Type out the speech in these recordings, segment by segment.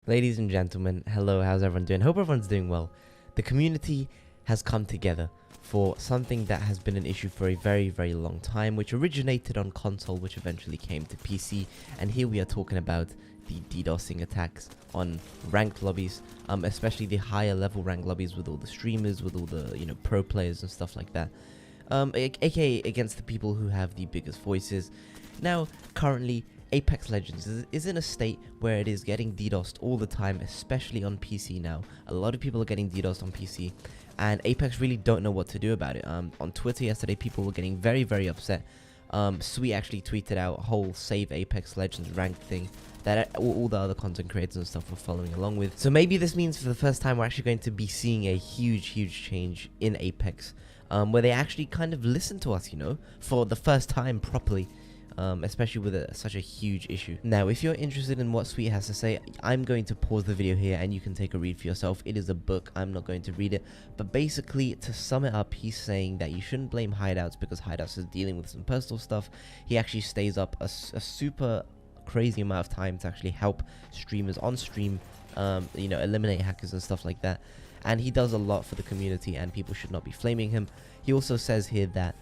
Ladies and gentlemen, hello, how's everyone doing? Hope everyone's doing well. The community has come together for something that has been an issue for a very long time, which originated on console, which eventually came to PC, and here we are talking about the DDoSing attacks on ranked lobbies, especially the higher level ranked lobbies with all the streamers, with all the, pro players and stuff like that, aka against the people who have the biggest voices. Now, currently, Apex Legends is in a state where it is getting DDoSed all the time, especially on PC now. A lot of people are getting DDoSed on PC, and Apex really don't know what to do about it. On Twitter yesterday, people were getting very upset. Sweet actually tweeted out a whole Save Apex Legends ranked thing that all the other content creators and stuff were following along with. So maybe this means for the first time we're actually going to be seeing a huge change in Apex, where they actually kind of listen to us, for the first time properly. Especially with such a huge issue. Now, if you're interested in what Sweet has to say, I'm going to pause the video here and you can take a read for yourself. It is a book, I'm not going to read it, but basically, to sum it up, he's saying that you shouldn't blame Hideouts because Hideouts is dealing with some personal stuff. He actually stays up a super crazy amount of time to actually help streamers on stream, eliminate hackers and stuff like that, and he does a lot for the community and people should not be flaming him. He also says here that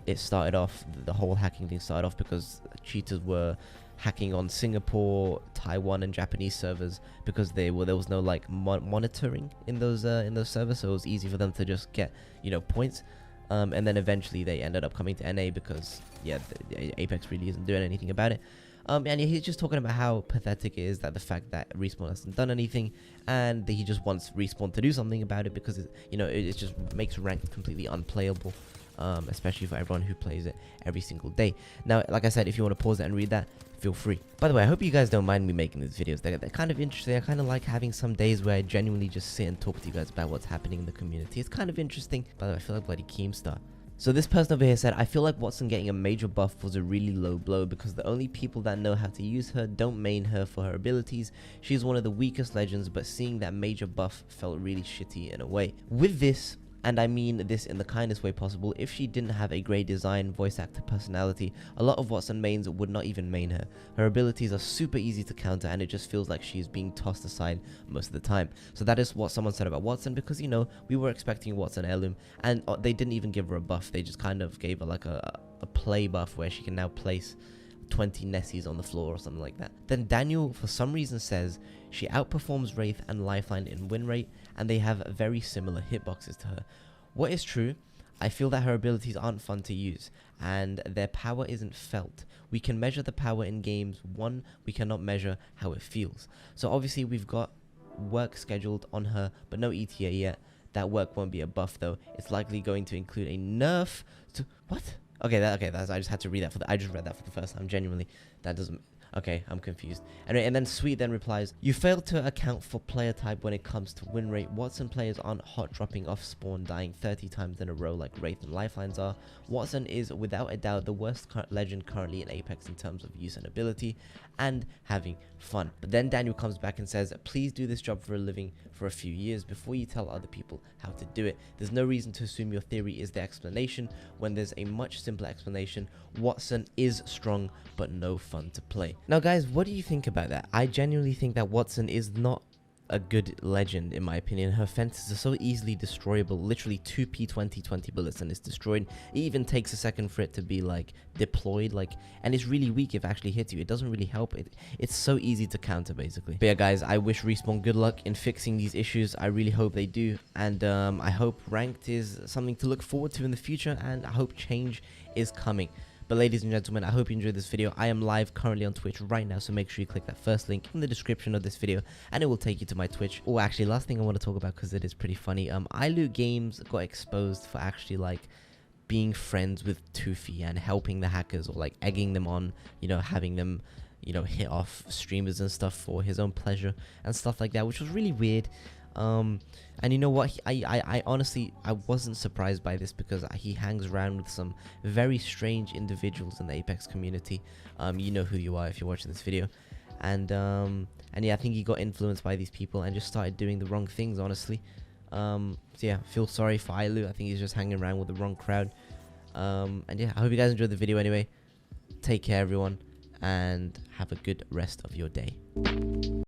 it started off, the whole hacking thing started off because cheaters were hacking on Singapore, Taiwan and Japanese servers because there was no like monitoring in those servers, so it was easy for them to just get points, and then eventually they ended up coming to NA because the Apex really isn't doing anything about it. And he's just talking about how pathetic it is that the fact that Respawn hasn't done anything, and that he just wants Respawn to do something about it because it just makes ranked completely unplayable. Especially for everyone who plays it every single day. Now, like I said, if you want to pause it and read that, feel free. By the way, I hope you guys don't mind me making these videos. They're kind of interesting. I kind of like having some days where I genuinely just sit and talk to you guys about what's happening in the community. It's kind of interesting. By the way, I feel like bloody Keemstar. So this person over here said, I feel like Wattson getting a major buff was a really low blow because the only people that know how to use her don't main her for her abilities. She's one of the weakest legends, but seeing that major buff felt really shitty in a way. With this, and I mean this in the kindest way possible, if she didn't have a great design, voice actor, personality, a lot of Wattson mains would not even main her. Her abilities are super easy to counter and it just feels like she's being tossed aside most of the time. So that is what someone said about Wattson, because we were expecting Wattson heirloom and they didn't even give her a buff. They just kind of gave her like a play buff where she can now place 20 Nessies on the floor or something like that. Then Daniel for some reason says she outperforms Wraith and Lifeline in win rate and they have very similar hitboxes to her. What is true, I feel that her abilities aren't fun to use and their power isn't felt. We can measure the power in games, we cannot measure how it feels. So obviously we've got work scheduled on her but no ETA yet. That work won't be a buff though. It's likely going to include a nerf to what? Okay, I just had to read that I just read that for the first time. Genuinely, that doesn't. Okay, I'm confused. Anyway, and then Sweet then replies, you failed to account for player type when it comes to win rate. Wattson players aren't hot dropping off spawn, dying 30 times in a row like Wraith and Lifelines are. Wattson is without a doubt the worst legend currently in Apex in terms of use and ability and having fun. But then Daniel comes back and says, please do this job for a living for a few years before you tell other people how to do it. There's no reason to assume your theory is the explanation when there's a much simpler explanation. Wattson is strong but no fun to play. Now guys, what do you think about that? I genuinely think that Wattson is not a good legend in my opinion. Her fences are so easily destroyable, literally 2 P20 20 bullets and it's destroyed. It even takes a second for it to be like deployed, and it's really weak if it actually hits you. It doesn't really help. It's so easy to counter basically. But yeah guys, I wish Respawn good luck in fixing these issues. I really hope they do, and I hope ranked is something to look forward to in the future, and I hope change is coming. But ladies and gentlemen, I hope you enjoyed this video. I am live currently on Twitch right now, so make sure you click that first link in the description of this video and it will take you to my Twitch. Oh, actually, last thing I want to talk about because it is pretty funny. iLoot Games got exposed for actually being friends with Toofy and helping the hackers or egging them on, having them hit off streamers and stuff for his own pleasure and stuff like that, which was really weird. And you know what, I honestly, I wasn't surprised by this because he hangs around with some very strange individuals in the Apex community. You know who you are if you're watching this video, and yeah, I think he got influenced by these people and just started doing the wrong things, honestly. So yeah, feel sorry for iLoot. I think he's just hanging around with the wrong crowd. And yeah, I hope you guys enjoyed the video anyway. Take care everyone and have a good rest of your day.